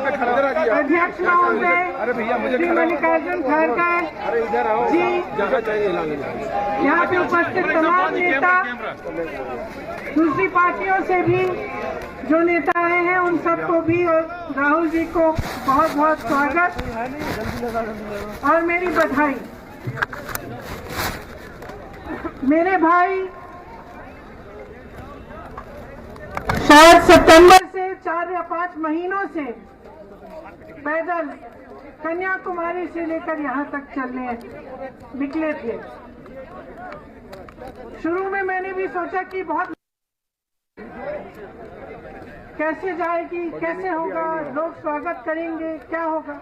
अध्यक्ष महोदय श्री मल्लिकार्जुन खड़गे जी, यहाँ पे उपस्थित तमाम नेता, दूसरी पार्टियों से भी जो नेता आए हैं उन सबको भी और राहुल जी को बहुत बहुत स्वागत और मेरी बधाई। मेरे भाई शायद सितंबर से 4 या 5 महीनों से पैदल कन्याकुमारी से लेकर यहाँ तक चलने निकले थे। शुरू में मैंने भी सोचा कि बहुत कैसे जाएगी, कैसे होगा, लोग स्वागत करेंगे, क्या होगा,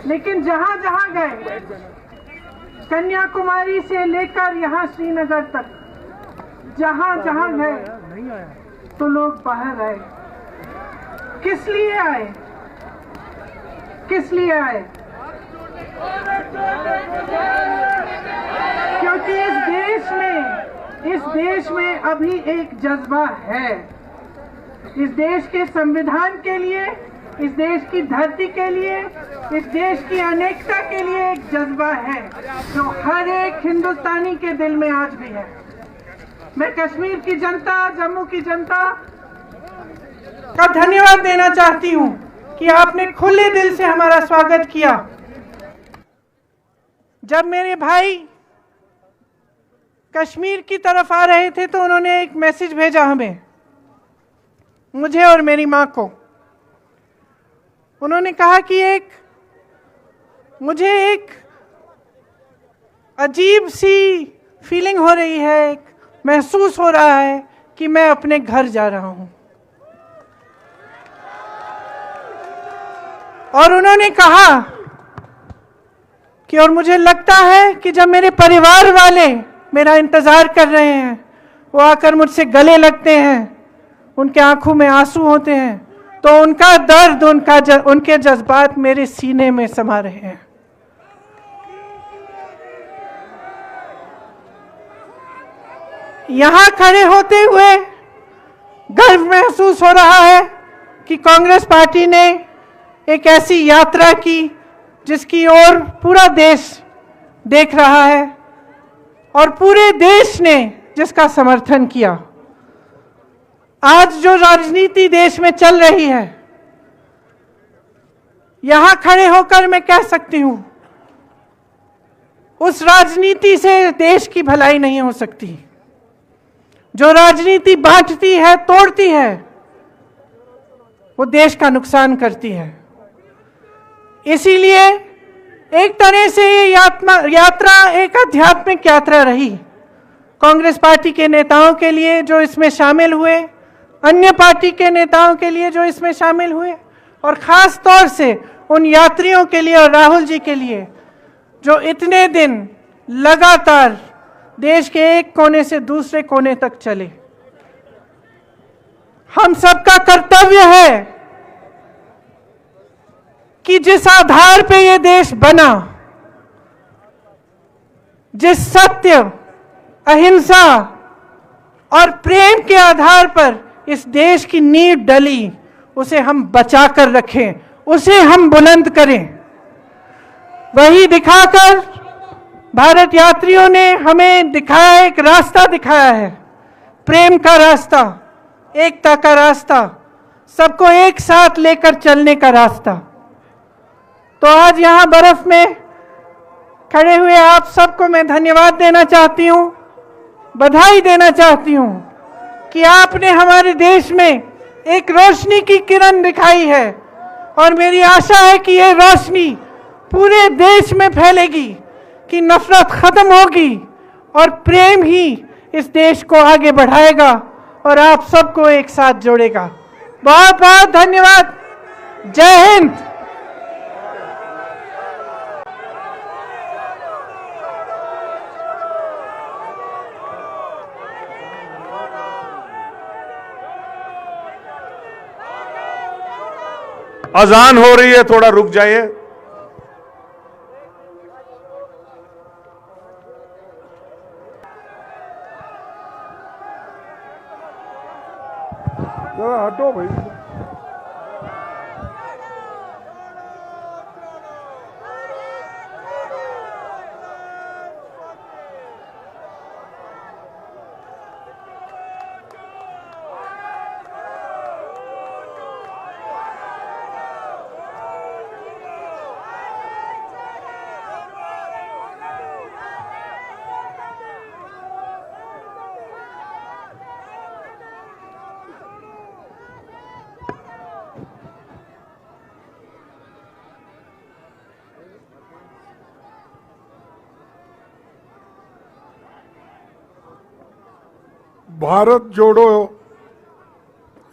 लेकिन जहाँ जहाँ गए, कन्याकुमारी से लेकर यहाँ श्रीनगर तक, जहाँ जहाँ गए तो लोग बाहर आए। किस लिए आए? किस लिए आए? क्योंकि इस देश में अभी एक जज्बा है। इस देश के संविधान के लिए, इस देश की धरती के लिए, इस देश की अनेकता के लिए एक जज्बा है जो हर एक हिंदुस्तानी के दिल में आज भी है। मैं कश्मीर की जनता, जम्मू की जनता का धन्यवाद देना चाहती हूं कि आपने खुले दिल से हमारा स्वागत किया। जब मेरे भाई कश्मीर की तरफ आ रहे थे तो उन्होंने एक मैसेज भेजा हमें, मुझे और मेरी मां को। उन्होंने कहा कि मुझे एक अजीब सी फीलिंग हो रही है, महसूस हो रहा है कि मैं अपने घर जा रहा हूं। और उन्होंने कहा कि और मुझे लगता है कि जब मेरे परिवार वाले मेरा इंतजार कर रहे हैं, वो आकर मुझसे गले लगते हैं, उनके आंखों में आंसू होते हैं, तो उनका दर्द, उनके जज्बात मेरे सीने में समा रहे हैं। यहां खड़े होते हुए गर्व महसूस हो रहा है कि कांग्रेस पार्टी ने एक ऐसी यात्रा की जिसकी ओर पूरा देश देख रहा है और पूरे देश ने जिसका समर्थन किया। आज जो राजनीति देश में चल रही है, यहां खड़े होकर मैं कह सकती हूं, उस राजनीति से देश की भलाई नहीं हो सकती। जो राजनीति बांटती है, तोड़ती है, वो देश का नुकसान करती है। इसीलिए एक तरह से ये यात्रा एक आध्यात्मिक यात्रा रही कांग्रेस पार्टी के नेताओं के लिए जो इसमें शामिल हुए, अन्य पार्टी के नेताओं के लिए जो इसमें शामिल हुए, और खास तौर से उन यात्रियों के लिए और राहुल जी के लिए जो इतने दिन लगातार देश के एक कोने से दूसरे कोने तक चले। हम सबका कर्तव्य है कि जिस आधार पे ये देश बना, जिस सत्य, अहिंसा और प्रेम के आधार पर इस देश की नींव डली, उसे हम बचा कर रखें, उसे हम बुलंद करें। वही दिखाकर भारत यात्रियों ने हमें दिखाया, एक रास्ता दिखाया है, प्रेम का रास्ता, एकता का रास्ता, सबको एक साथ लेकर चलने का रास्ता। तो आज यहाँ बर्फ में खड़े हुए आप सबको मैं धन्यवाद देना चाहती हूँ, बधाई देना चाहती हूँ कि आपने हमारे देश में एक रोशनी की किरण दिखाई है, और मेरी आशा है कि यह रोशनी पूरे देश में फैलेगी, कि नफरत खत्म होगी और प्रेम ही इस देश को आगे बढ़ाएगा और आप सबको एक साथ जोड़ेगा। बहुत बहुत धन्यवाद। जय हिंद। अजान हो रही है, थोड़ा रुक जाइए। हटो भाई। भारत जोड़ो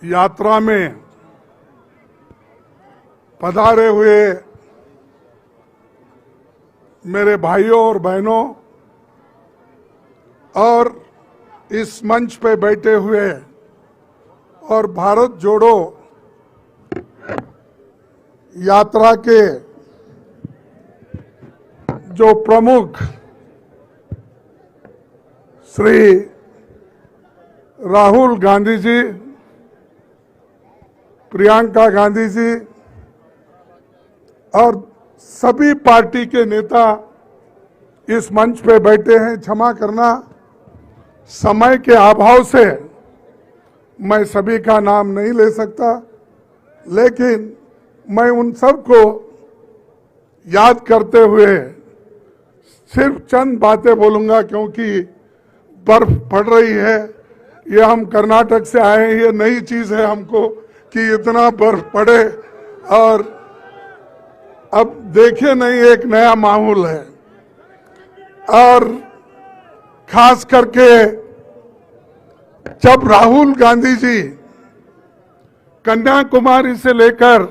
यात्रा में पधारे हुए मेरे भाइयों और बहनों और इस मंच पे बैठे हुए और भारत जोड़ो यात्रा के जो प्रमुख श्री राहुल गांधी जी, प्रियंका गांधी जी और सभी पार्टी के नेता इस मंच पे बैठे हैं। क्षमा करना, समय के अभाव से मैं सभी का नाम नहीं ले सकता, लेकिन मैं उन सबको याद करते हुए सिर्फ चंद बातें बोलूंगा, क्योंकि बर्फ पड़ रही है। ये हम कर्नाटक से आए हैं, ये नई चीज है हमको कि इतना बर्फ पड़े, और अब देखे नहीं एक नया माहौल है। और खास करके जब राहुल गांधी जी कन्याकुमारी से लेकर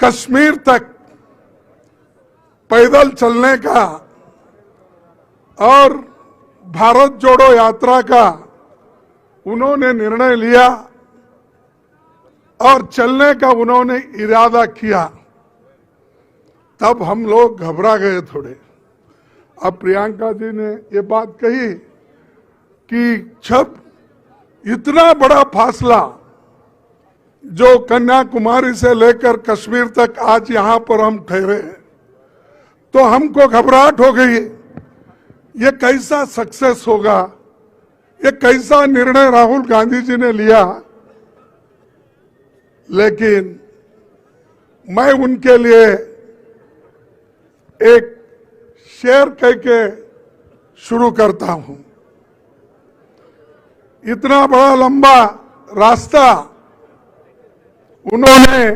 कश्मीर तक पैदल चलने का और भारत जोड़ो यात्रा का उन्होंने निर्णय लिया और चलने का उन्होंने इरादा किया, तब हम लोग घबरा गए थोड़े। अब प्रियंका जी ने ये बात कही कि जब इतना बड़ा फासला जो कन्याकुमारी से लेकर कश्मीर तक आज यहां पर हम ठहरे हैं, तो हमको घबराहट हो गई, ये कैसा सक्सेस होगा, ये कैसा निर्णय राहुल गांधी जी ने लिया। लेकिन मैं उनके लिए एक शेर कह के शुरू करता हूं। इतना बड़ा लंबा रास्ता उन्होंने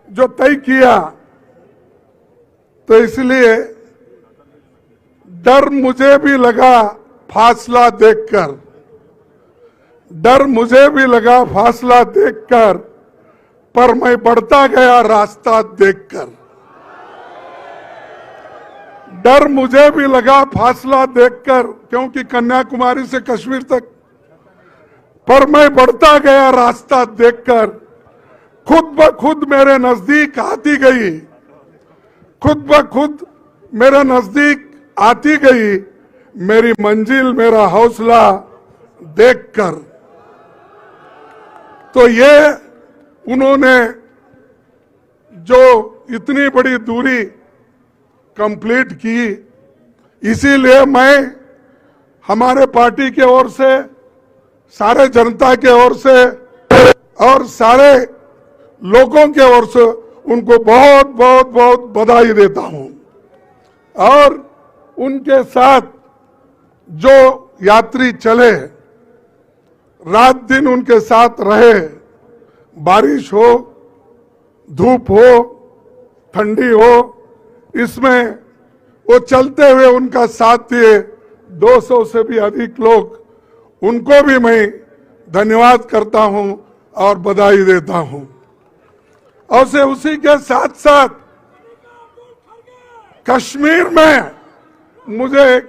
जो तय किया, तो इसलिए डर मुझे भी लगा फासला देखकर, डर मुझे भी लगा फासला देखकर, पर मैं बढ़ता गया रास्ता देखकर। डर मुझे भी लगा फासला देखकर, क्योंकि कन्याकुमारी से कश्मीर तक, पर मैं बढ़ता गया रास्ता देखकर। खुद ब खुद मेरे नजदीक आती गई, खुद ब खुद मेरे नजदीक आती गई मेरी मंजिल, मेरा हौसला देखकर। तो ये उन्होंने जो इतनी बड़ी दूरी कंप्लीट की, इसीलिए मैं हमारे पार्टी के ओर से, सारे जनता के ओर से और सारे लोगों के ओर से उनको बहुत बहुत बहुत बधाई देता हूं। और उनके साथ जो यात्री चले, रात दिन उनके साथ रहे, बारिश हो, धूप हो, ठंडी हो, इसमें वो चलते हुए उनका साथ दिए 200 से भी अधिक लोग, उनको भी मैं धन्यवाद करता हूं और बधाई देता हूं। और से उसी के साथ साथ कश्मीर में, मुझे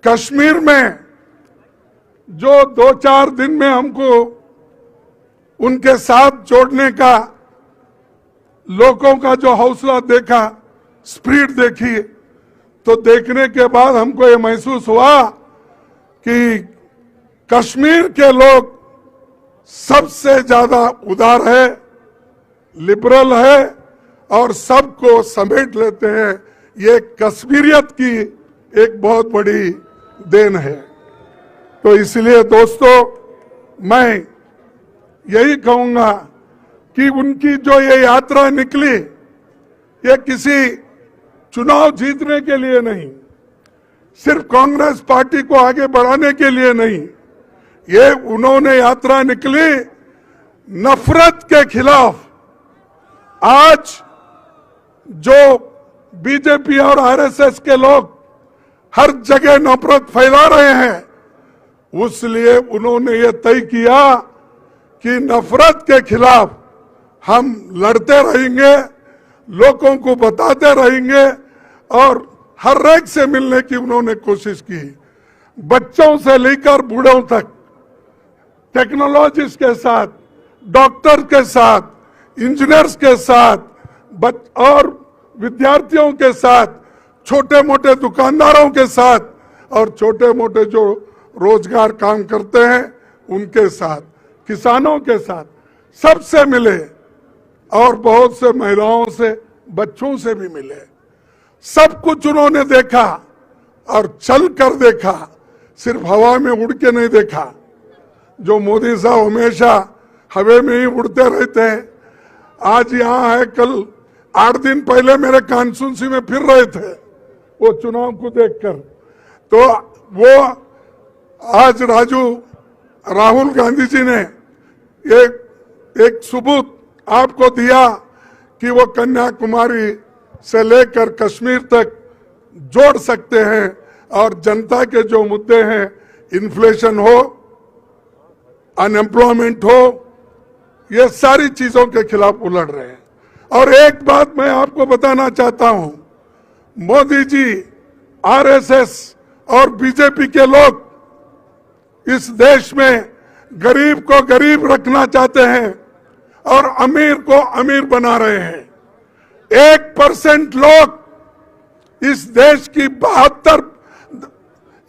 कश्मीर में जो 2-4 दिन में हमको उनके साथ जोड़ने का, लोगों का जो हौसला देखा, स्पिरिट देखी, तो देखने के बाद हमको ये महसूस हुआ कि कश्मीर के लोग सबसे ज्यादा उदार है, लिबरल है और सबको समेट लेते हैं। ये कश्मीरियत की एक बहुत बड़ी देन है। तो इसलिए दोस्तों, मैं यही कहूंगा कि उनकी जो ये यात्रा निकली, ये किसी चुनाव जीतने के लिए नहीं, सिर्फ कांग्रेस पार्टी को आगे बढ़ाने के लिए नहीं, ये उन्होंने यात्रा निकली नफरत के खिलाफ। आज जो बीजेपी और आरएसएस के लोग हर जगह नफरत फैला रहे हैं, उसलिए उन्होंने ये तय किया कि नफरत के खिलाफ हम लड़ते रहेंगे, लोगों को बताते रहेंगे और हर एक से मिलने की उन्होंने कोशिश की। बच्चों से लेकर बूढ़ों तक, टेक्नोलॉजिस्ट के साथ, डॉक्टर के साथ, इंजीनियर्स के साथ और विद्यार्थियों के साथ, छोटे मोटे दुकानदारों के साथ और छोटे मोटे जो रोजगार काम करते हैं उनके साथ, किसानों के साथ, सबसे मिले और बहुत से महिलाओं से, बच्चों से भी मिले। सब कुछ उन्होंने देखा और चल कर देखा, सिर्फ हवा में उड़ के नहीं देखा। जो मोदी साहब हमेशा हवा में ही उड़ते रहते हैं, आज यहाँ है, कल 8 दिन पहले मेरे कॉन्स्टिट्यूंसी में फिर रहे थे वो चुनाव को देखकर। तो वो आज राहुल गांधी जी ने एक सबूत आपको दिया कि वो कन्याकुमारी से लेकर कश्मीर तक जोड़ सकते हैं और जनता के जो मुद्दे हैं, इन्फ्लेशन हो, अनएम्प्लॉयमेंट हो, ये सारी चीजों के खिलाफ वो लड़ रहे हैं। और एक बात मैं आपको बताना चाहता हूं, मोदी जी, आरएसएस और बीजेपी के लोग इस देश में गरीब को गरीब रखना चाहते हैं और अमीर को अमीर बना रहे हैं। 1% लोग इस देश की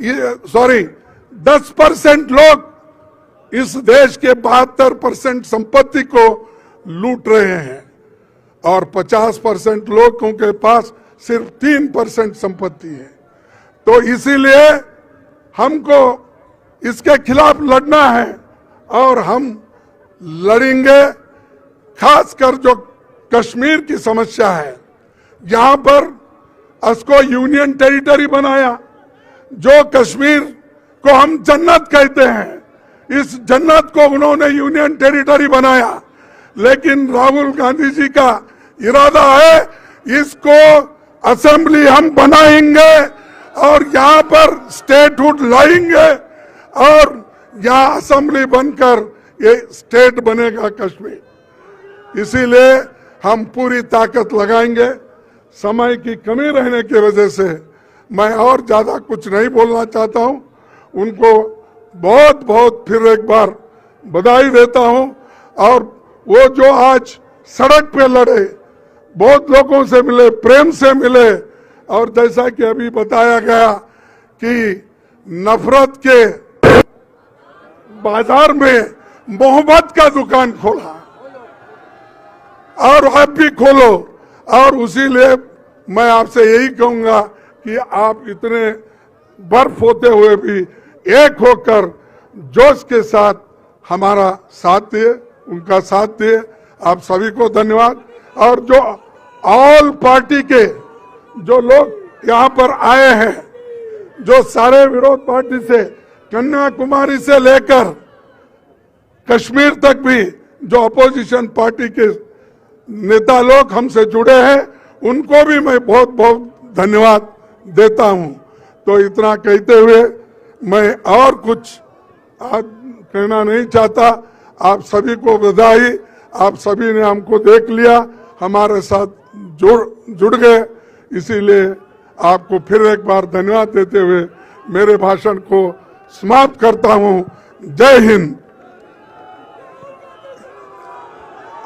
10% लोग इस देश के 72% संपत्ति को लूट रहे हैं और 50% लोगों के पास सिर्फ 3% संपत्ति है। तो इसीलिए हमको इसके खिलाफ लड़ना है और हम लड़ेंगे। खासकर जो कश्मीर की समस्या है, यहां पर उसको यूनियन टेरिटरी बनाया, जो कश्मीर को हम जन्नत कहते हैं, इस जन्नत को उन्होंने यूनियन टेरिटरी बनाया। लेकिन राहुल गांधी जी का इरादा है इसको असेंबली हम बनाएंगे और यहां पर स्टेटहुड लाएंगे और यहां असेंबली बनकर ये स्टेट बनेगा कश्मीर। इसीलिए हम पूरी ताकत लगाएंगे। समय की कमी रहने की वजह से मैं और ज्यादा कुछ नहीं बोलना चाहता हूं। उनको बहुत बहुत फिर एक बार बधाई देता हूं। और वो जो आज सड़क पे लड़े, बहुत लोगों से मिले, प्रेम से मिले और जैसा कि अभी बताया गया कि नफरत के बाजार में मोहब्बत का दुकान खोला और आप भी खोलो। और उसीलिए मैं आपसे यही कहूंगा कि आप इतने बर्फ होते हुए भी एक होकर जोश के साथ हमारा साथ दिए, उनका साथ दिए। आप सभी को धन्यवाद। और जो ऑल पार्टी के जो लोग यहाँ पर आए हैं, जो सारे विरोध पार्टी से, कन्याकुमारी से लेकर कश्मीर तक भी जो अपोजिशन पार्टी के नेता लोग हमसे जुड़े हैं, उनको भी मैं बहुत बहुत धन्यवाद देता हूं। तो इतना कहते हुए मैं और कुछ कहना नहीं चाहता। आप सभी को बधाई। आप सभी ने हमको देख लिया, हमारे साथ जुड़ गए। इसीलिए आपको फिर एक बार धन्यवाद देते हुए मेरे भाषण को समाप्त करता हूं। जय हिंद।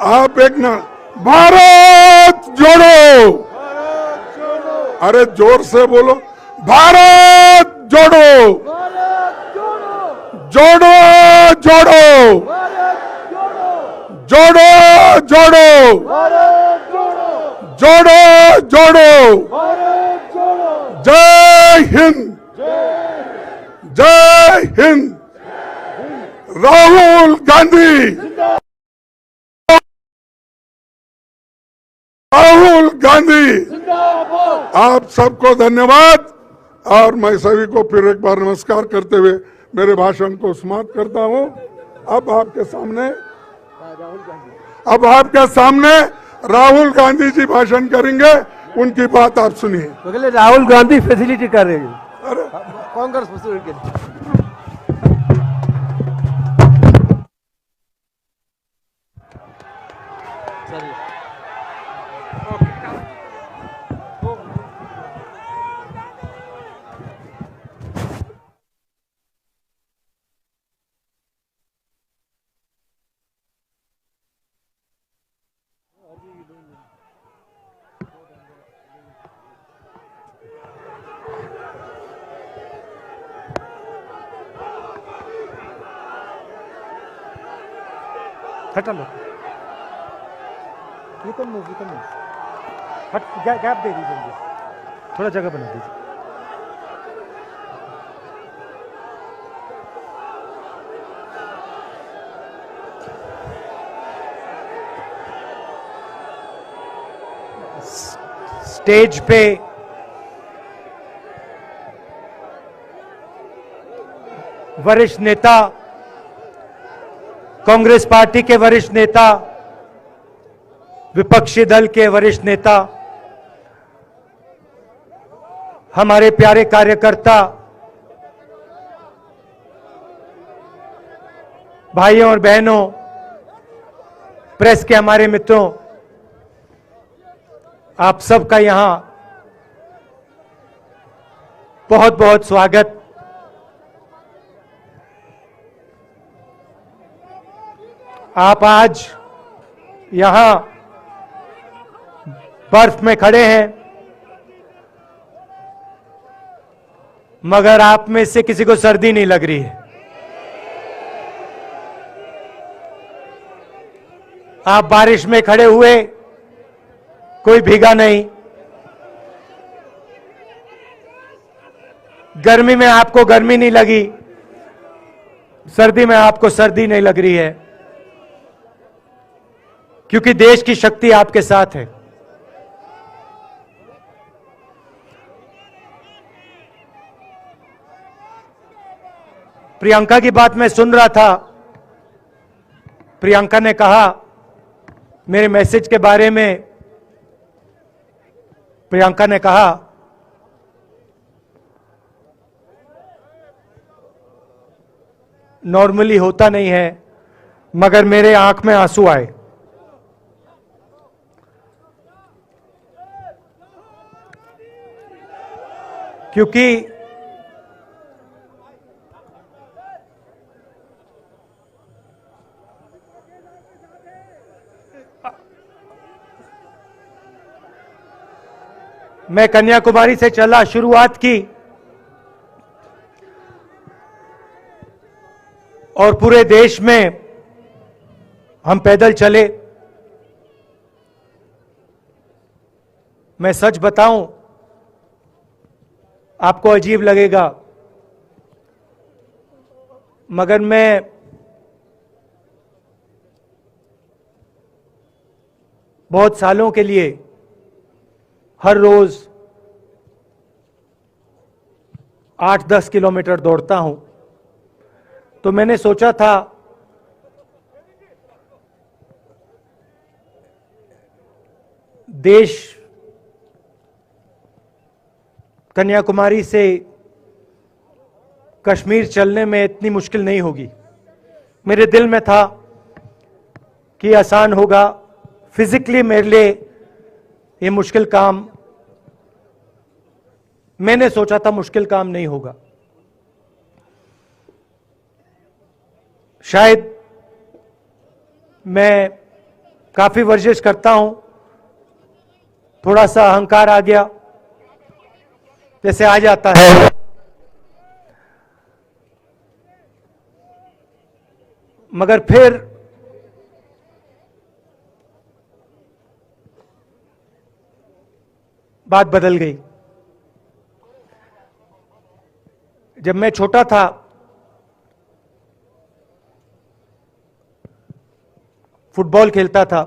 आप एक ना, भारत जोड़ो, अरे जोर से बोलो, भारत जोड़ो, जोड़ो जोड़ो, जोड़ो जोड़ो, जोड़ो जोड़ो, जय हिंद, जय हिंद। राहुल गांधी, राहुल गांधी। आप सबको धन्यवाद। और मैं सभी को फिर एक बार नमस्कार करते हुए मेरे भाषण को समाप्त करता हूं। अब आपके सामने राहुल गांधी जी भाषण करेंगे, उनकी बात आप सुनिए। राहुल गांधी फैसिलिटी कर रहे हैं। कांग्रेस प्रेसिडेंट के लिए। हटा लो, ये कम हट, गैप दे दीजिए मुझे, थोड़ा जगह बना दीजिए। स्टेज पे वरिष्ठ नेता, कांग्रेस पार्टी के वरिष्ठ नेता, विपक्षी दल के वरिष्ठ नेता, हमारे प्यारे कार्यकर्ता, भाइयों और बहनों, प्रेस के हमारे मित्रों, आप सबका यहां बहुत बहुत स्वागत। आप आज यहां बर्फ में खड़े हैं, मगर आप में से किसी को सर्दी नहीं लग रही है। आप बारिश में खड़े हुए, कोई भीगा नहीं। गर्मी में आपको गर्मी नहीं लगी, सर्दी में आपको सर्दी नहीं लग रही है, क्योंकि देश की शक्ति आपके साथ है। प्रियंका की बात मैं सुन रहा था। प्रियंका ने कहा मेरे मैसेज के बारे में, प्रियंका ने कहा नॉर्मली होता नहीं है, मगर मेरे आंख में आंसू आए। क्योंकि मैं कन्याकुमारी से चला, शुरुआत की और पूरे देश में हम पैदल चले। मैं सच बताऊं, आपको अजीब लगेगा, मगर मैं बहुत सालों के लिए हर रोज 8-10 किलोमीटर दौड़ता हूं। तो मैंने सोचा था देश कन्याकुमारी से कश्मीर चलने में इतनी मुश्किल नहीं होगी। मेरे दिल में था कि आसान होगा, फिजिकली मेरे लिए ये मुश्किल काम, मैंने सोचा था मुश्किल काम नहीं होगा। शायद मैं काफी वर्जिश करता हूं, थोड़ा सा अहंकार आ गया, जैसे आ जाता है। मगर फिर बात बदल गई। जब मैं छोटा था, फुटबॉल खेलता था,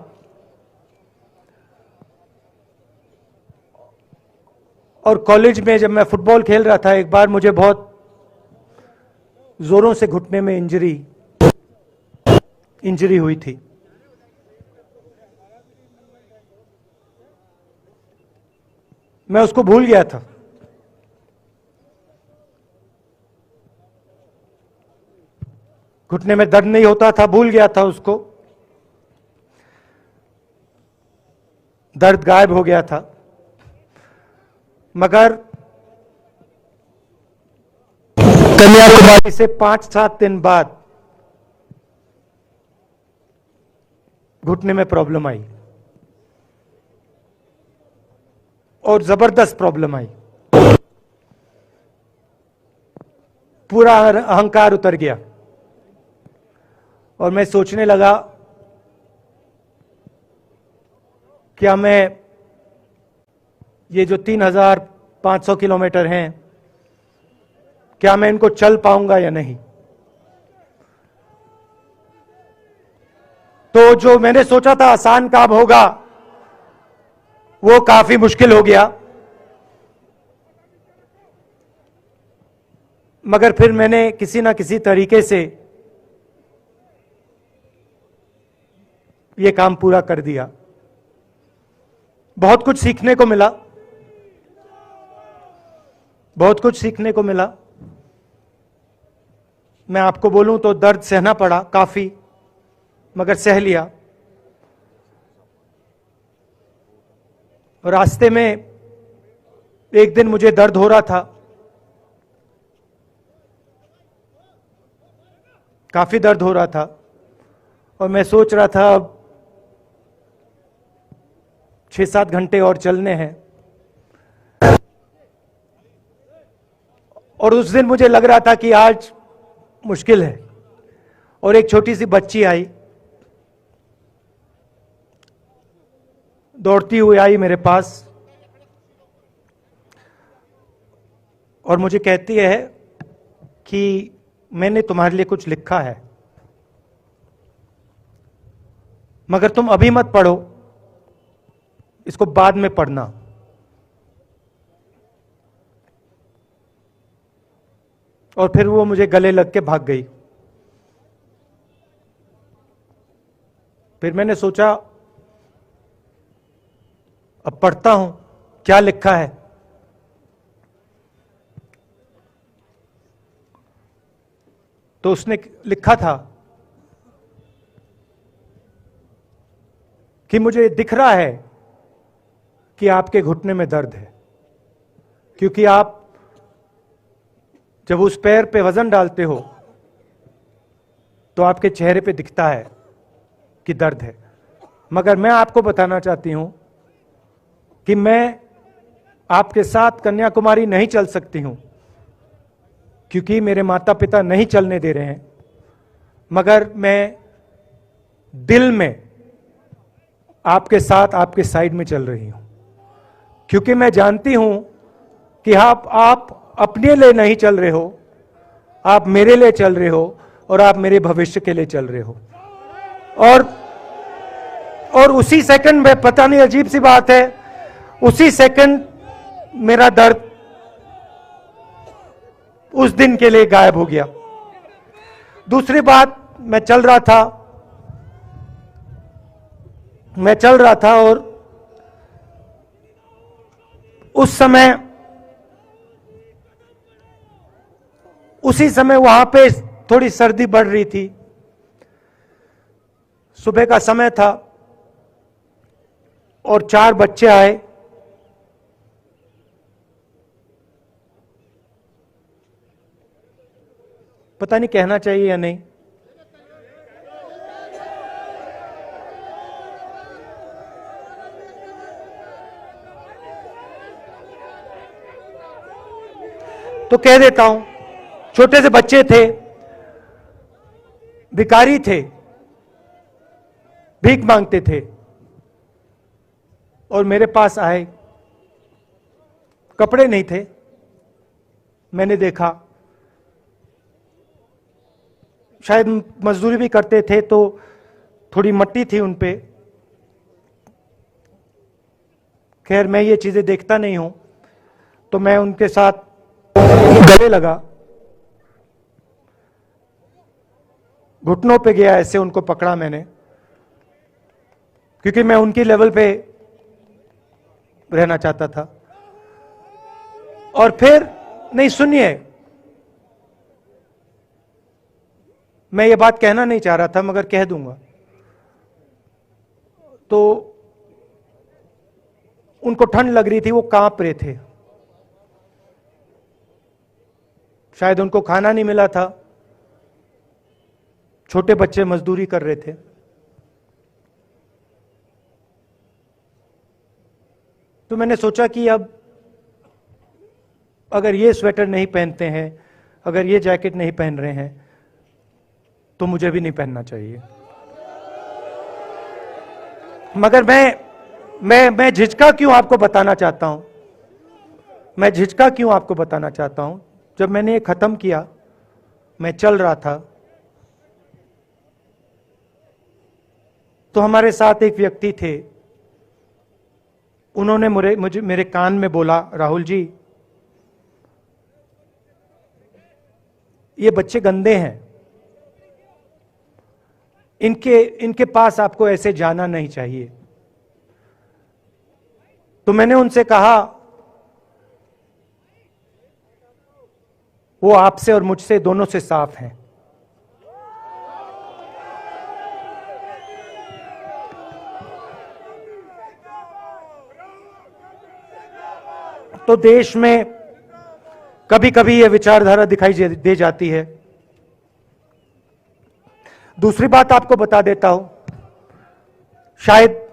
और कॉलेज में जब मैं फुटबॉल खेल रहा था, एक बार मुझे बहुत जोरों से घुटने में इंजरी हुई थी। मैं उसको भूल गया था। घुटने में दर्द नहीं होता था, भूल गया था उसको, दर्द गायब हो गया था। मगर कन्याकुमारी से 5-7 दिन बाद घुटने में प्रॉब्लम आई, और जबरदस्त प्रॉब्लम आई। पूरा अहंकार उतर गया और मैं सोचने लगा, क्या मैं ये जो 3,500 किलोमीटर हैं, क्या मैं इनको चल पाऊंगा या नहीं। तो जो मैंने सोचा था आसान काम होगा, वो काफी मुश्किल हो गया। मगर फिर मैंने किसी ना किसी तरीके से ये काम पूरा कर दिया। बहुत कुछ सीखने को मिला, बहुत कुछ सीखने को मिला। मैं आपको बोलूं तो दर्द सहना पड़ा काफी, मगर सह लिया। और रास्ते में एक दिन मुझे दर्द हो रहा था, काफी दर्द हो रहा था, और मैं सोच रहा था अब 6-7 घंटे और चलने हैं। और उस दिन मुझे लग रहा था कि आज मुश्किल है। और एक छोटी सी बच्ची आई, दौड़ती हुई आई मेरे पास, और मुझे कहती है कि मैंने तुम्हारे लिए कुछ लिखा है, मगर तुम अभी मत पढ़ो, इसको बाद में पढ़ना। और फिर वो मुझे गले लग के भाग गई। फिर मैंने सोचा अब पढ़ता हूं क्या लिखा है। तो उसने लिखा था कि मुझे दिख रहा है कि आपके घुटने में दर्द है, क्योंकि आप जब उस पैर पे वजन डालते हो तो आपके चेहरे पे दिखता है कि दर्द है। मगर मैं आपको बताना चाहती हूं कि मैं आपके साथ कन्याकुमारी नहीं चल सकती हूं, क्योंकि मेरे माता पिता नहीं चलने दे रहे हैं। मगर मैं दिल में आपके साथ, आपके साइड में चल रही हूं, क्योंकि मैं जानती हूं कि आप अपने लिए नहीं चल रहे हो, आप मेरे लिए चल रहे हो, और आप मेरे भविष्य के लिए चल रहे हो। और उसी सेकंड में, पता नहीं अजीब सी बात है, उसी सेकंड मेरा दर्द उस दिन के लिए गायब हो गया। दूसरी बात, मैं चल रहा था और उसी समय वहां पे थोड़ी सर्दी बढ़ रही थी। सुबह का समय था और 4 बच्चे आए। पता नहीं कहना चाहिए या नहीं। तो कह देता हूं, छोटे से बच्चे थे, भिखारी थे, भीख मांगते थे, और मेरे पास आए। कपड़े नहीं थे, मैंने देखा, शायद मजदूरी भी करते थे तो थोड़ी मट्टी थी उन पे। खैर, मैं ये चीजें देखता नहीं हूं, तो मैं उनके साथ गले लगा, घुटनों पे गया, ऐसे उनको पकड़ा मैंने, क्योंकि मैं उनकी लेवल पे रहना चाहता था। और फिर, नहीं सुनिए, मैं ये बात कहना नहीं चाह रहा था मगर कह दूंगा। तो उनको ठंड लग रही थी, वो कांप रहे थे, शायद उनको खाना नहीं मिला था, छोटे बच्चे मजदूरी कर रहे थे। तो मैंने सोचा कि अब अगर ये स्वेटर नहीं पहनते हैं, अगर ये जैकेट नहीं पहन रहे हैं, तो मुझे भी नहीं पहनना चाहिए। मगर मैं झिझका क्यों आपको बताना चाहता हूं, मैं झिझका क्यों आपको बताना चाहता हूं। जब मैंने ये खत्म किया, मैं चल रहा था, तो हमारे साथ एक व्यक्ति थे, उन्होंने मेरे कान में बोला, राहुल जी ये बच्चे गंदे हैं, इनके पास आपको ऐसे जाना नहीं चाहिए। तो मैंने उनसे कहा, वो आपसे और मुझसे दोनों से साफ हैं। तो देश में कभी कभी यह विचारधारा दिखाई दे जाती है। दूसरी बात आपको बता देता हूं, शायद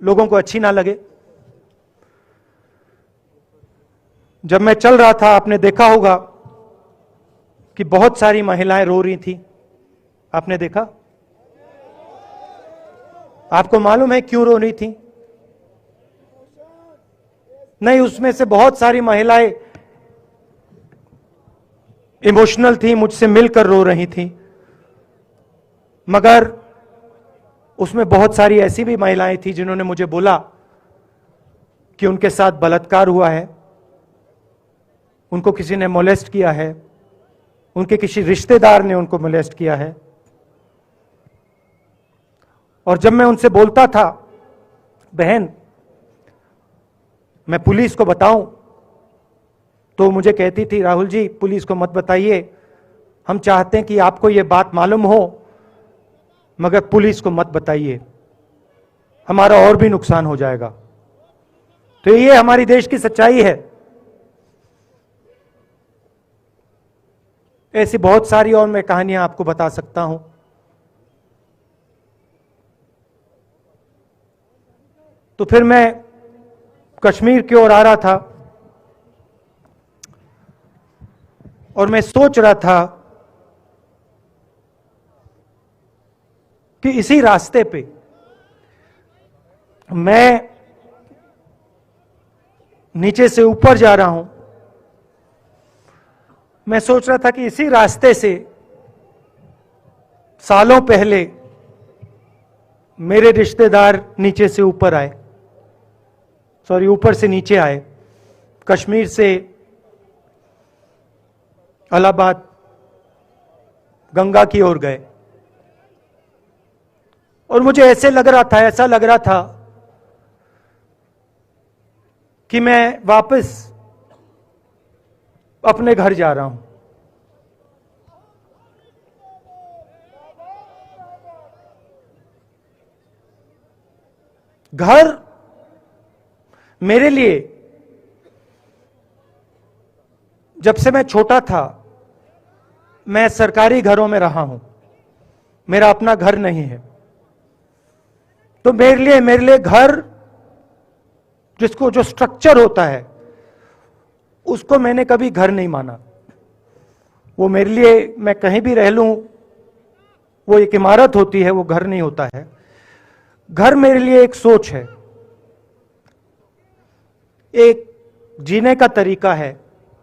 लोगों को अच्छी ना लगे। जब मैं चल रहा था, आपने देखा होगा कि बहुत सारी महिलाएं रो रही थी। आपने देखा? आपको मालूम है क्यों रो रही थी? नहीं, उसमें से बहुत सारी महिलाएं इमोशनल थी, मुझसे मिलकर रो रही थी। मगर उसमें बहुत सारी ऐसी भी महिलाएं थी जिन्होंने मुझे बोला कि उनके साथ बलात्कार हुआ है, उनको किसी ने मोलेस्ट किया है, उनके किसी रिश्तेदार ने उनको मोलेस्ट किया है। और जब मैं उनसे बोलता था, बहन मैं पुलिस को बताऊं, तो मुझे कहती थी, राहुल जी पुलिस को मत बताइए, हम चाहते हैं कि आपको यह बात मालूम हो, मगर पुलिस को मत बताइए, हमारा और भी नुकसान हो जाएगा। तो ये हमारी देश की सच्चाई है। ऐसी बहुत सारी और मैं कहानियां आपको बता सकता हूं। तो फिर मैं कश्मीर की ओर आ रहा था और मैं सोच रहा था कि इसी रास्ते पे मैं नीचे से ऊपर जा रहा हूं। मैं सोच रहा था कि इसी रास्ते से सालों पहले मेरे रिश्तेदार नीचे से ऊपर आए, सॉरी ऊपर से नीचे आए, कश्मीर से इलाहाबाद गंगा की ओर गए। और मुझे ऐसा लग रहा था कि मैं वापस अपने घर जा रहा हूं। घर मेरे लिए, जब से मैं छोटा था, मैं सरकारी घरों में रहा हूं, मेरा अपना घर नहीं है। तो मेरे लिए घर, जिसको जो स्ट्रक्चर होता है, उसको मैंने कभी घर नहीं माना। वो मेरे लिए, मैं कहीं भी रह लूं, वो एक इमारत होती है, वो घर नहीं होता है। घर मेरे लिए एक सोच है, एक जीने का तरीका है,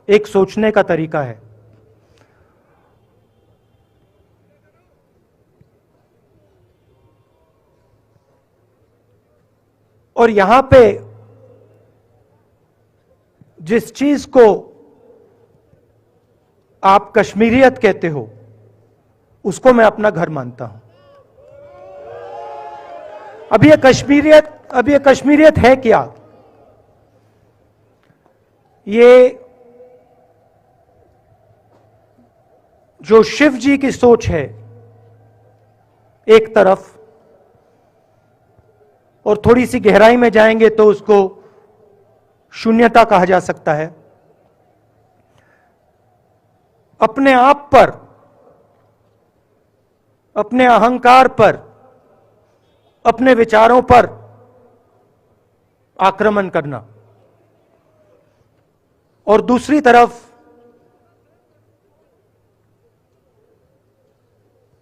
एक सोचने का तरीका है। और यहां पे जिस चीज को आप कश्मीरियत कहते हो, उसको मैं अपना घर मानता हूं। अब ये कश्मीरियत है क्या? ये जो शिव जी की सोच है एक तरफ, और थोड़ी सी गहराई में जाएंगे तो उसको शून्यता कहा जा सकता है। अपने आप पर, अपने अहंकार पर, अपने विचारों पर आक्रमण करना, और दूसरी तरफ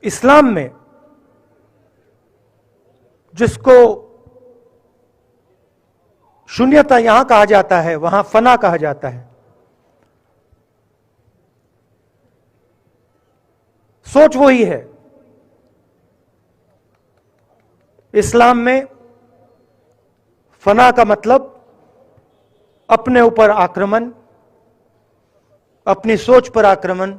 इस्लाम में जिसको शून्यता यहां कहा जाता है, वहां फना कहा जाता है। सोच वही है। इस्लाम में फना का मतलब अपने ऊपर आक्रमण, अपनी सोच पर आक्रमण,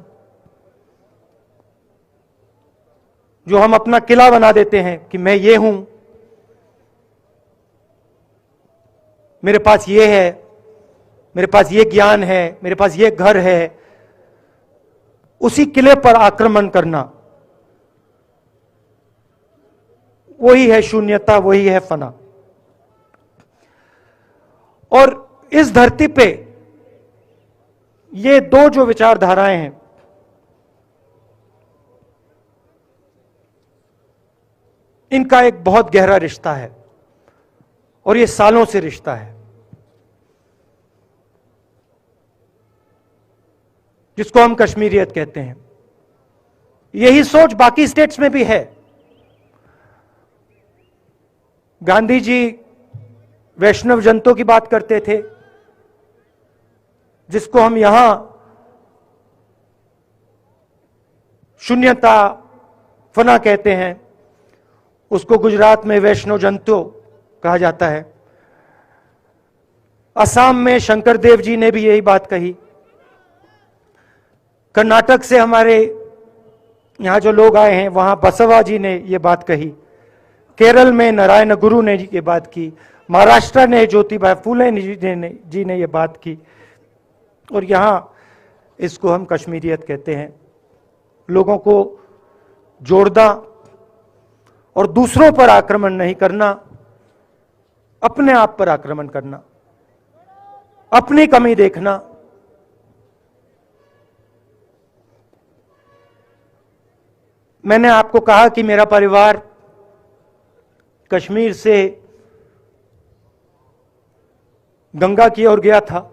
जो हम अपना किला बना देते हैं कि मैं ये हूं, मेरे पास ये है, मेरे पास ये ज्ञान है, मेरे पास ये घर है, उसी किले पर आक्रमण करना, वही है शून्यता, वही है फना। और इस धरती पे ये दो जो विचारधाराएं हैं, इनका एक बहुत गहरा रिश्ता है, और ये सालों से रिश्ता है, जिसको हम कश्मीरियत कहते हैं। यही सोच बाकी स्टेट्स में भी है। गांधी जी वैष्णव जनतों की बात करते थे, जिसको हम यहां शून्यता, फना कहते हैं, उसको गुजरात में वैष्णव जनतो कहा जाता है। असम में शंकर देव जी ने भी यही बात कही। कर्नाटक से हमारे यहां जो लोग आए हैं, वहां बसवा जी ने यह बात कही। केरल में नारायण गुरु ने ये बात की। महाराष्ट्र ने ज्योतिबा फूले जी ने ये बात की। और यहां इसको हम कश्मीरियत कहते हैं। लोगों को जोड़ना और दूसरों पर आक्रमण नहीं करना, अपने आप पर आक्रमण करना, अपनी कमी देखना। मैंने आपको कहा कि मेरा परिवार कश्मीर से गंगा की ओर गया था।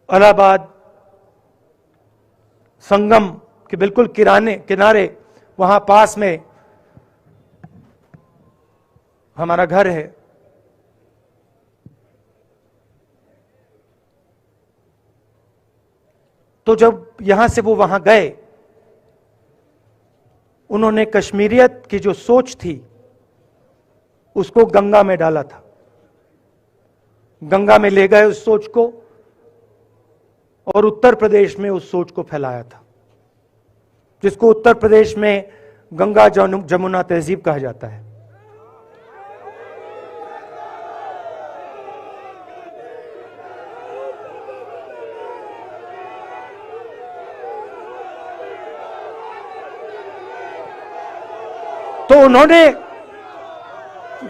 इलाहाबाद संगम के बिल्कुल किनारे वहां पास में हमारा घर है। तो जब यहां से वो वहां गए, उन्होंने कश्मीरियत की जो सोच थी उसको गंगा में डाला था। गंगा में ले गए उस सोच को, और उत्तर प्रदेश में उस सोच को फैलाया था, जिसको उत्तर प्रदेश में गंगा जमुना तहजीब कहा जाता है। तो उन्होंने,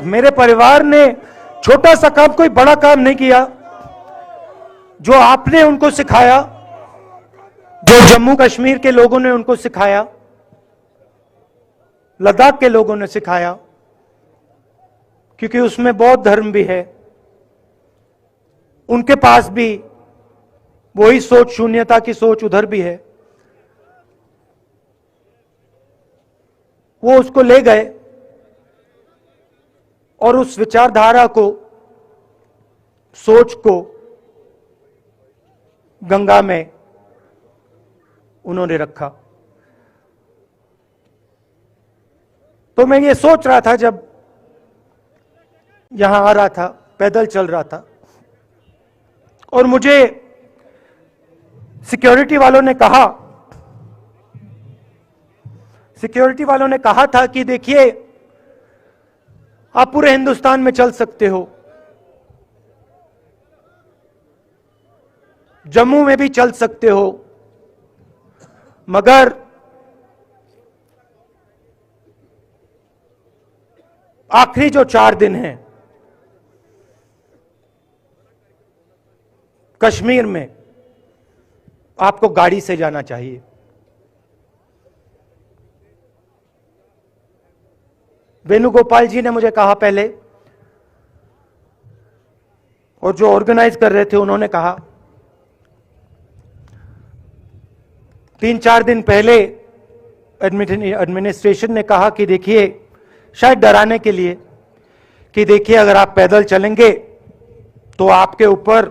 मेरे परिवार ने छोटा सा काम, कोई बड़ा काम नहीं किया। जो आपने उनको सिखाया, जो जम्मू कश्मीर के लोगों ने उनको सिखाया, लद्दाख के लोगों ने सिखाया, क्योंकि उसमें बौद्ध धर्म भी है, उनके पास भी वही सोच, शून्यता की सोच उधर भी है। वो उसको ले गए और उस विचारधारा को, सोच को गंगा में उन्होंने रखा। तो मैं ये सोच रहा था, जब यहां आ रहा था, पैदल चल रहा था, और मुझे सिक्योरिटी वालों ने कहा था कि देखिए, आप पूरे हिंदुस्तान में चल सकते हो, जम्मू में भी चल सकते हो, मगर आखिरी जो 4 दिन हैं कश्मीर में आपको गाड़ी से जाना चाहिए। वेणुगोपाल जी ने मुझे कहा पहले, और जो ऑर्गेनाइज कर रहे थे उन्होंने कहा, 3-4 दिन पहले एडमिनिस्ट्रेशन ने कहा कि देखिए, शायद डराने के लिए, कि देखिए अगर आप पैदल चलेंगे तो आपके ऊपर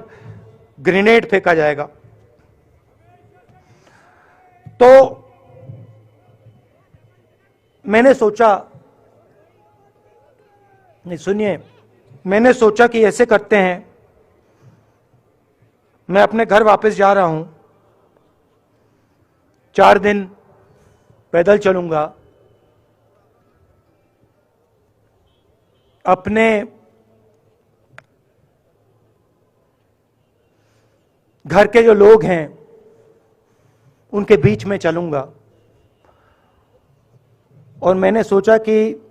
ग्रेनेड फेंका जाएगा। तो मैंने सोचा, नहीं सुनिए, मैंने सोचा कि ऐसे करते हैं, मैं अपने घर वापस जा रहा हूं, 4 दिन पैदल चलूंगा, अपने घर के जो लोग हैं उनके बीच में चलूंगा। और मैंने सोचा कि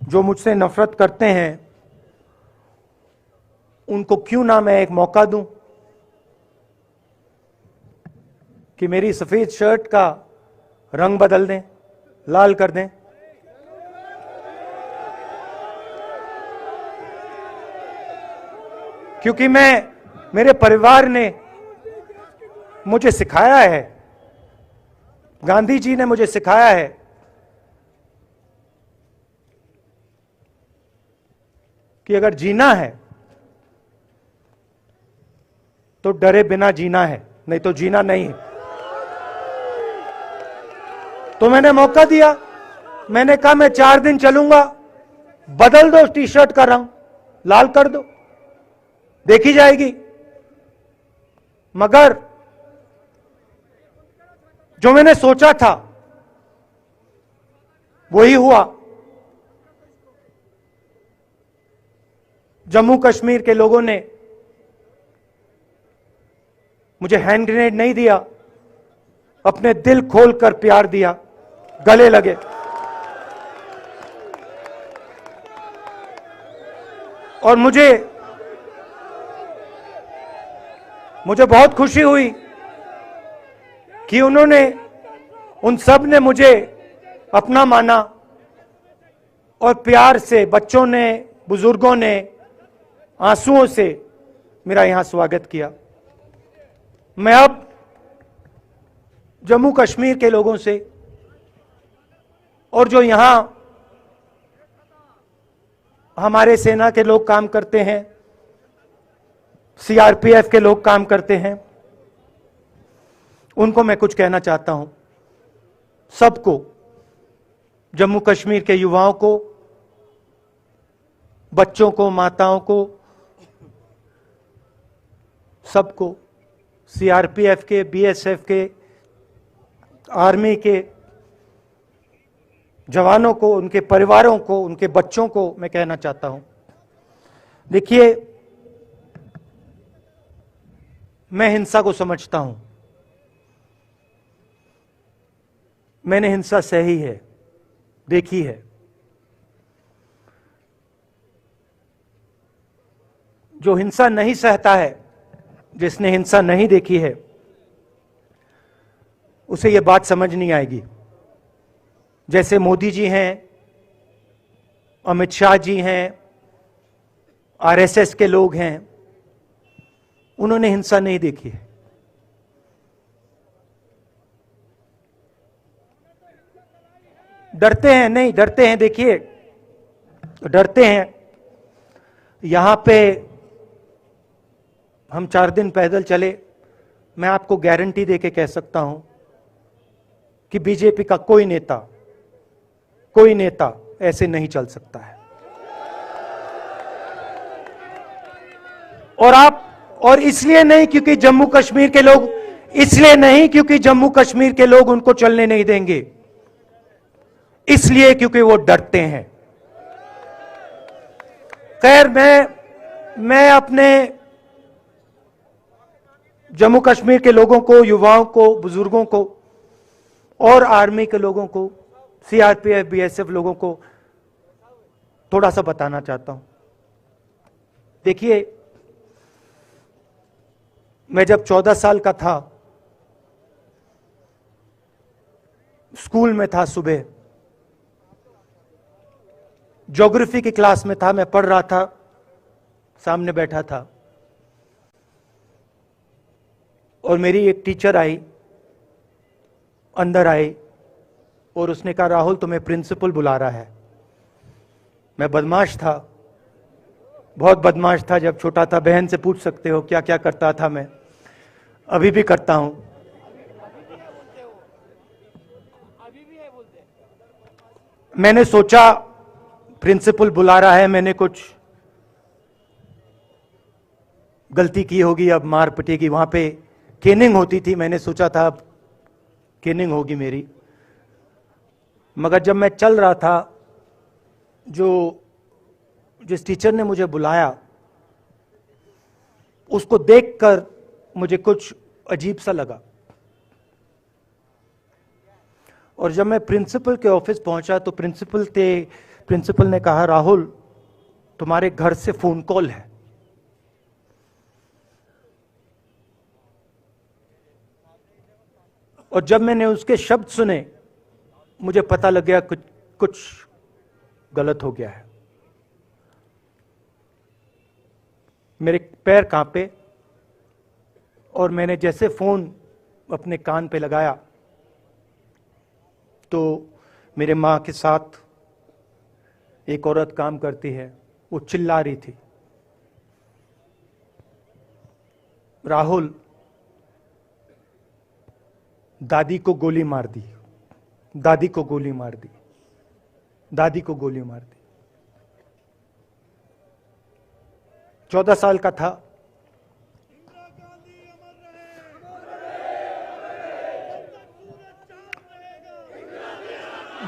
जो मुझसे नफरत करते हैं उनको क्यों ना मैं एक मौका दूं कि मेरी सफेद शर्ट का रंग बदल दें, लाल कर दें। क्योंकि मेरे परिवार ने मुझे सिखाया है, गांधी जी ने मुझे सिखाया है कि अगर जीना है तो डरे बिना जीना है, नहीं तो जीना नहीं है। तो मैंने मौका दिया, मैंने कहा मैं 4 दिन चलूंगा, बदल दो टी शर्ट का रंग, लाल कर दो, देखी जाएगी। मगर जो मैंने सोचा था वही हुआ। जम्मू कश्मीर के लोगों ने मुझे हैंड ग्रेनेड नहीं दिया, अपने दिल खोलकर प्यार दिया, गले लगे। और मुझे बहुत खुशी हुई कि उन सब ने मुझे अपना माना, और प्यार से बच्चों ने, बुजुर्गों ने आंसुओं से मेरा यहां स्वागत किया। मैं अब जम्मू कश्मीर के लोगों से, और जो यहां हमारे सेना के लोग काम करते हैं, सीआरपीएफ के लोग काम करते हैं, उनको मैं कुछ कहना चाहता हूं। सबको, जम्मू कश्मीर के युवाओं को, बच्चों को, माताओं को, सबको, सीआरपीएफ के, बीएसएफ के, आर्मी के जवानों को, उनके परिवारों को, उनके बच्चों को मैं कहना चाहता हूं, देखिए मैं हिंसा को समझता हूं, मैंने हिंसा सही है, देखी है। जो हिंसा नहीं सहता है, जिसने हिंसा नहीं देखी है, उसे यह बात समझ नहीं आएगी। जैसे मोदी जी हैं, अमित शाह जी हैं, आरएसएस के लोग हैं, उन्होंने हिंसा नहीं देखी है। डरते हैं, नहीं डरते हैं, देखिए डरते हैं। यहां पे हम 4 दिन पैदल चले, मैं आपको गारंटी देके कह सकता हूं कि बीजेपी का कोई नेता ऐसे नहीं चल सकता है। और इसलिए नहीं क्योंकि जम्मू कश्मीर के लोग, इसलिए नहीं क्योंकि जम्मू कश्मीर के लोग उनको चलने नहीं देंगे, इसलिए क्योंकि वो डरते हैं। खैर, मैं अपने जम्मू कश्मीर के लोगों को, युवाओं को, बुजुर्गों को और आर्मी के लोगों को, सीआरपीएफ, बीएसएफ लोगों को थोड़ा सा बताना चाहता हूं। देखिए, मैं जब 14 साल का था, स्कूल में था, सुबह ज्योग्राफी की क्लास में था, मैं पढ़ रहा था, सामने बैठा था और मेरी एक टीचर आई, अंदर आई और उसने कहा, राहुल तुम्हें प्रिंसिपल बुला रहा है। मैं बदमाश था, बहुत बदमाश था जब छोटा था। बहन से पूछ सकते हो क्या क्या करता था मैं, अभी भी करता हूं। मैंने सोचा प्रिंसिपल बुला रहा है, मैंने कुछ गलती की होगी, अब मार पिटेगी। वहां पे केनिंग होती थी, मैंने सोचा था अब केनिंग होगी मेरी। मगर जब मैं चल रहा था, जिस टीचर ने मुझे बुलाया, उसको देखकर मुझे कुछ अजीब सा लगा। और जब मैं प्रिंसिपल के ऑफिस पहुंचा तो प्रिंसिपल ने कहा, राहुल तुम्हारे घर से फोन कॉल है। और जब मैंने उसके शब्द सुने, मुझे पता लग गया कुछ गलत हो गया है। मेरे पैर कांपे और मैंने जैसे फोन अपने कान पे लगाया तो मेरे मां के साथ एक औरत काम करती है, वो चिल्ला रही थी, राहुल दादी को गोली मार दी, दादी को गोली मार दी, दादी को गोली मार दी। 14 साल का था।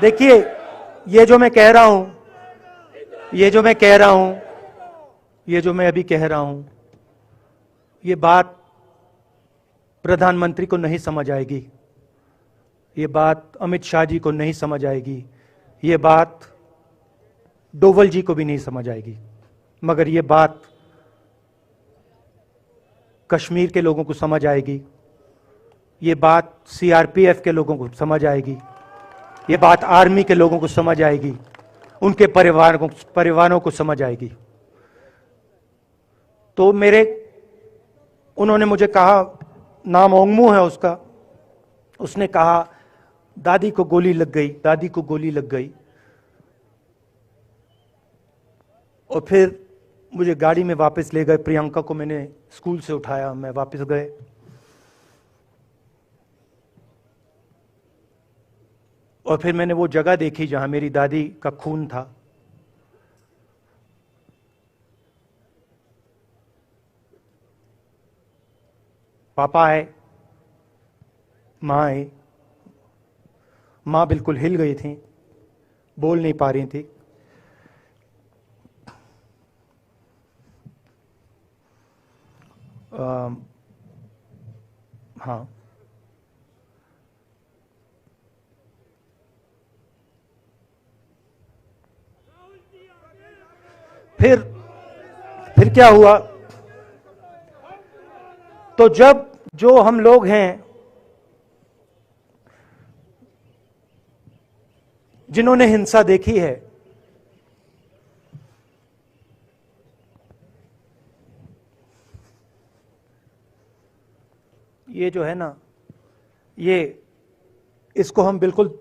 देखिए, ये जो मैं कह रहा हूं, ये जो मैं अभी कह रहा हूं, ये बात प्रधानमंत्री को नहीं समझ आएगी, ये बात अमित शाह जी को नहीं समझ आएगी, ये बात डोवल जी को भी नहीं समझ आएगी, मगर ये बात कश्मीर के लोगों को समझ आएगी, ये बात सीआरपीएफ के लोगों को समझ आएगी, ये बात आर्मी के लोगों को समझ आएगी, उनके परिवारों को समझ आएगी। तो उन्होंने मुझे कहा, नाम ओंगमू है उसका, उसने कहा दादी को गोली लग गई, दादी को गोली लग गई। और फिर मुझे गाड़ी में वापस ले गए, प्रियंका को मैंने स्कूल से उठाया, मैं वापस गए। और फिर मैंने वो जगह देखी जहां मेरी दादी का खून था। पापा आए, मां आई, मां बिल्कुल हिल गई थी, बोल नहीं पा रही थी। हाँ, फिर क्या हुआ, तो जब जो हम लोग हैं जिन्होंने हिंसा देखी है, ये जो है ना, इसको हम बिल्कुल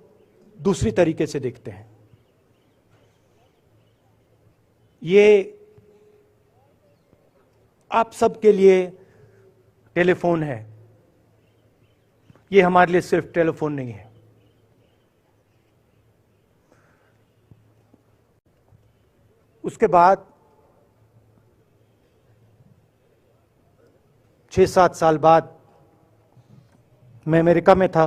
दूसरी तरीके से देखते हैं। ये आप सबके लिए टेलीफोन है, ये हमारे लिए सिर्फ टेलीफोन नहीं है। उसके बाद 6-7 साल बाद मैं अमेरिका में था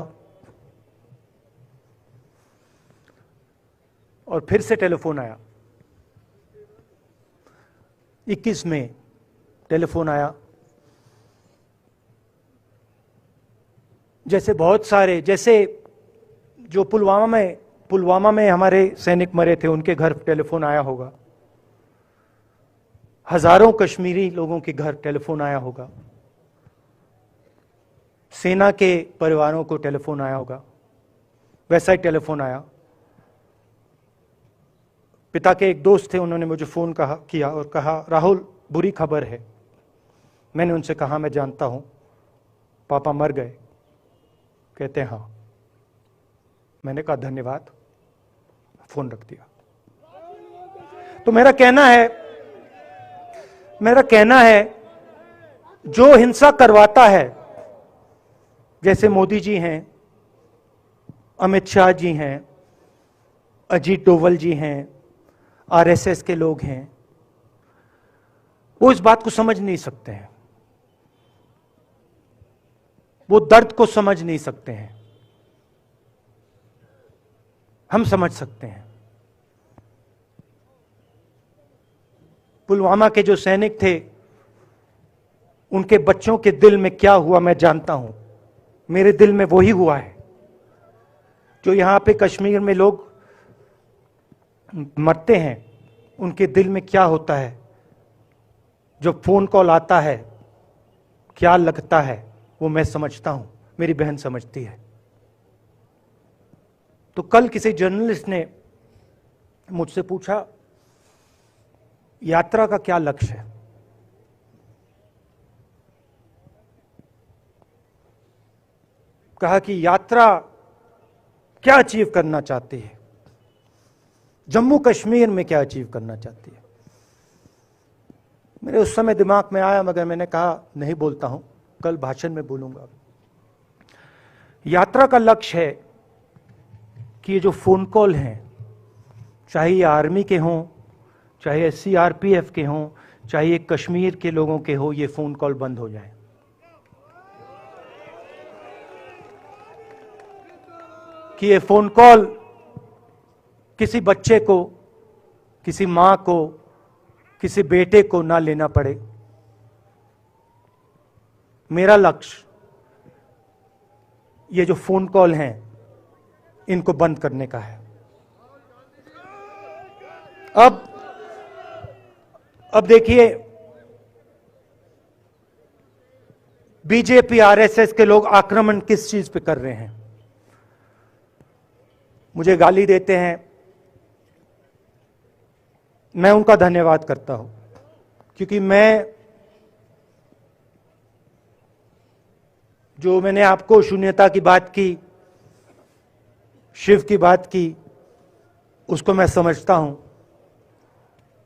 और फिर से टेलीफोन आया 21 मई टेलीफोन आया, जैसे बहुत सारे, जैसे जो पुलवामा में हमारे सैनिक मरे थे उनके घर टेलीफोन आया होगा, हजारों कश्मीरी लोगों के घर टेलीफोन आया होगा, सेना के परिवारों को टेलीफोन आया होगा, वैसा ही टेलीफोन आया। पिता के एक दोस्त थे, उन्होंने मुझे फोन किया और कहा, राहुल बुरी खबर है। मैंने उनसे कहा, मैं जानता हूं, पापा मर गए। कहते हैं हाँ। मैंने कहा धन्यवाद, फोन रख दिया। तो मेरा कहना है जो हिंसा करवाता है, जैसे मोदी जी हैं, अमित शाह जी हैं, अजीत डोवल जी हैं, आरएसएस के लोग हैं, वो इस बात को समझ नहीं सकते हैं, वो दर्द को समझ नहीं सकते हैं। हम समझ सकते हैं। पुलवामा के जो सैनिक थे, उनके बच्चों के दिल में क्या हुआ मैं जानता हूं। मेरे दिल में वही हुआ है जो यहां पे कश्मीर में लोग मरते हैं, उनके दिल में क्या होता है। जब फोन कॉल आता है क्या लगता है, वो मैं समझता हूं, मेरी बहन समझती है। तो कल किसी जर्नलिस्ट ने मुझसे पूछा, यात्रा का क्या लक्ष्य है। कहा कि यात्रा क्या अचीव करना चाहती है, जम्मू कश्मीर में क्या अचीव करना चाहती है। मेरे उस समय दिमाग में आया, मगर मैंने कहा नहीं बोलता हूं, कल भाषण में बोलूंगा। यात्रा का लक्ष्य है कि ये जो फोन कॉल हैं, चाहे ये आर्मी के हों, चाहे सीआरपीएफ के हों, चाहे ये कश्मीर के लोगों के हो, ये फोन कॉल बंद हो जाए। कि ये फोन कॉल किसी बच्चे को, किसी मां को, किसी बेटे को ना लेना पड़े। मेरा लक्ष्य ये जो फोन कॉल हैं, इनको बंद करने का है। अब देखिए, बीजेपी आरएसएस के लोग आक्रमण किस चीज पे कर रहे हैं। मुझे गाली देते हैं, मैं उनका धन्यवाद करता हूं, क्योंकि मैंने आपको शून्यता की बात की, शिव की बात की, उसको मैं समझता हूं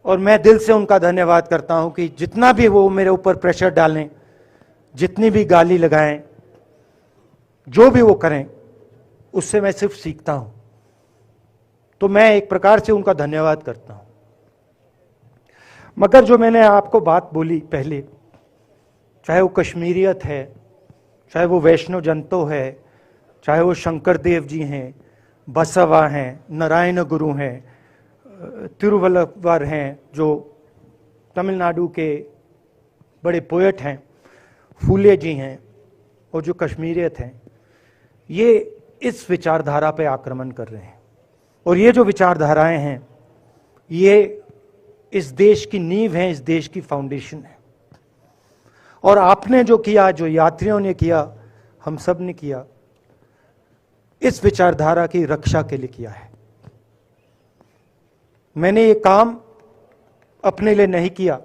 और मैं दिल से उनका धन्यवाद करता हूं कि जितना भी वो मेरे ऊपर प्रेशर डालें, जितनी भी गाली लगाएं, जो भी वो करें, उससे मैं सिर्फ सीखता हूं। तो मैं एक प्रकार से उनका धन्यवाद करता हूं। मगर जो मैंने आपको बात बोली पहले, चाहे वो कश्मीरियत है, चाहे वो वैष्णव जनतो है, चाहे वो शंकर देव जी हैं, बसवा हैं, नारायण गुरु हैं, तिरुवल्लुवर हैं, जो तमिलनाडु के बड़े पोएट हैं, फूले जी हैं, और जो कश्मीरियत हैं, ये इस विचारधारा पे आक्रमण कर रहे हैं। और ये जो विचारधाराएं हैं, ये इस देश की नींव है, इस देश की फाउंडेशन है। और आपने जो किया, जो यात्रियों ने किया, हम सब ने किया, इस विचारधारा की रक्षा के लिए किया है। मैंने ये काम अपने लिए नहीं किया,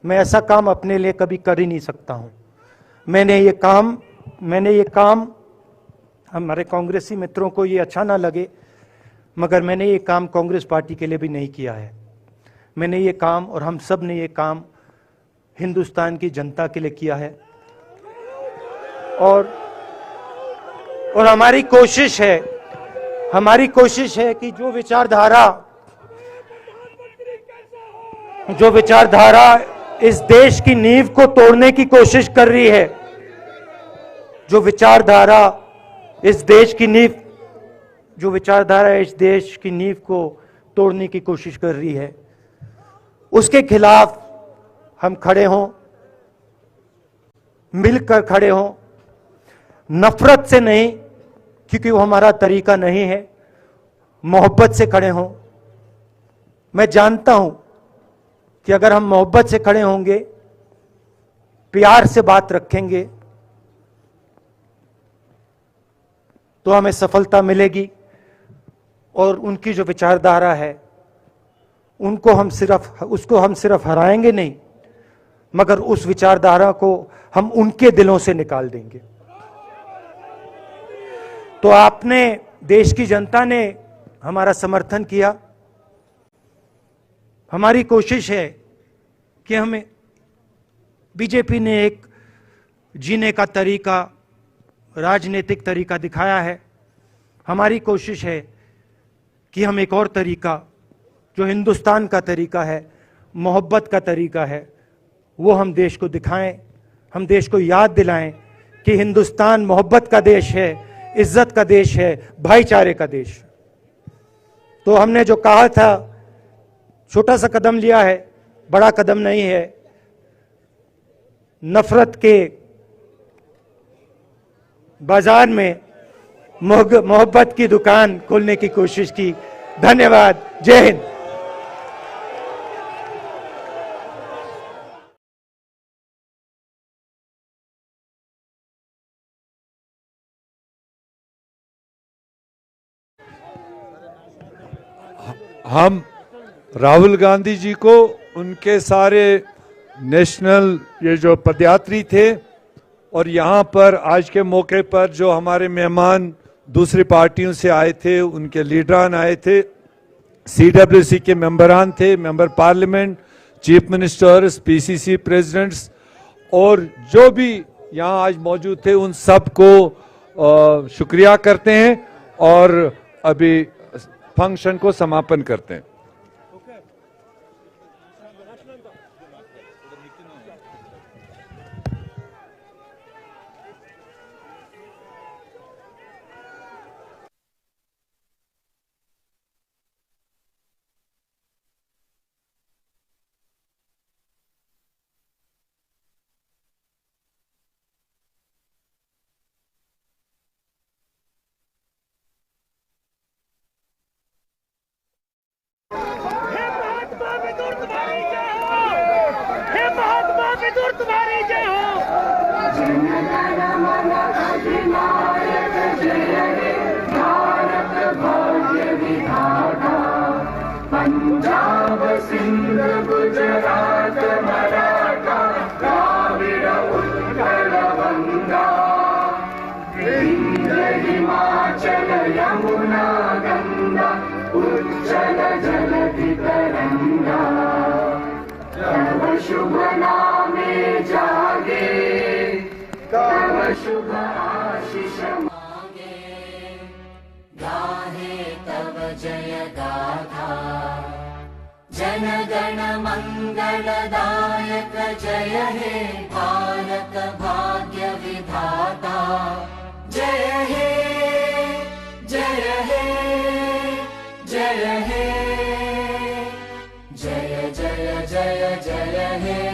मैं ऐसा काम अपने लिए कभी कर ही नहीं सकता हूं। मैंने ये काम हमारे कांग्रेसी मित्रों को ये अच्छा ना लगे, मगर मैंने ये काम कांग्रेस पार्टी के लिए भी नहीं किया है। मैंने ये काम, और हम सब ने ये काम हिंदुस्तान की जनता के लिए किया है। और हमारी कोशिश है कि जो विचारधारा इस देश की नींव को तोड़ने की कोशिश कर रही है, जो विचारधारा इस देश की नींव को तोड़ने की कोशिश कर रही है, उसके खिलाफ हम खड़े हों, मिलकर खड़े हों, नफरत से नहीं, क्योंकि वो हमारा तरीका नहीं है, मोहब्बत से खड़े हों। मैं जानता हूं कि अगर हम मोहब्बत से खड़े होंगे, प्यार से बात रखेंगे, तो हमें सफलता मिलेगी। और उनकी जो विचारधारा है, उसको हम सिर्फ हराएंगे नहीं, मगर उस विचारधारा को हम उनके दिलों से निकाल देंगे। तो आपने, देश की जनता ने हमारा समर्थन किया। हमारी कोशिश है कि हमें, बीजेपी ने एक जीने का तरीका, राजनीतिक तरीका दिखाया है। हमारी कोशिश है कि हम एक और तरीका, जो हिंदुस्तान का तरीका है, मोहब्बत का तरीका है, वो हम देश को दिखाएं। हम देश को याद दिलाएं कि हिंदुस्तान मोहब्बत का देश है, इज्जत का देश है, भाईचारे का देश। तो हमने जो कहा था, छोटा सा कदम लिया है, बड़ा कदम नहीं है। नफरत के बाजार में मोहब्बत की दुकान खोलने की कोशिश की। धन्यवाद। जय हिंद। हम राहुल गांधी जी को, उनके सारे नेशनल ये जो पदयात्री थे, और यहाँ पर आज के मौके पर जो हमारे मेहमान दूसरी पार्टियों से आए थे, उनके लीडरान आए थे, CWC के मेंबरान थे, member parliament, chief ministers, PCC presidents, और जो भी यहाँ आज मौजूद थे, उन सब को शुक्रिया करते हैं और अभी फंक्शन को समापन करते हैं। तुम्हारी जय हो। जनगण मन अधिनायक जय हे भारत भाग्य विधाता। पंजाब सिंध गुजरात मराठा द्राविड़ उत्कल बंगा। विंध्य हिमाचल यमुना गंगा उज्जल जलधि तरंगा। तव शुभ नामे जागे, तव शुभ आशीष मांगे। गाहे तव जय गाथा, जन गण मंगलदायक जय हे भारत भाग्य विधाता। जय हे जय हे जय हे जय जय जय जय हे।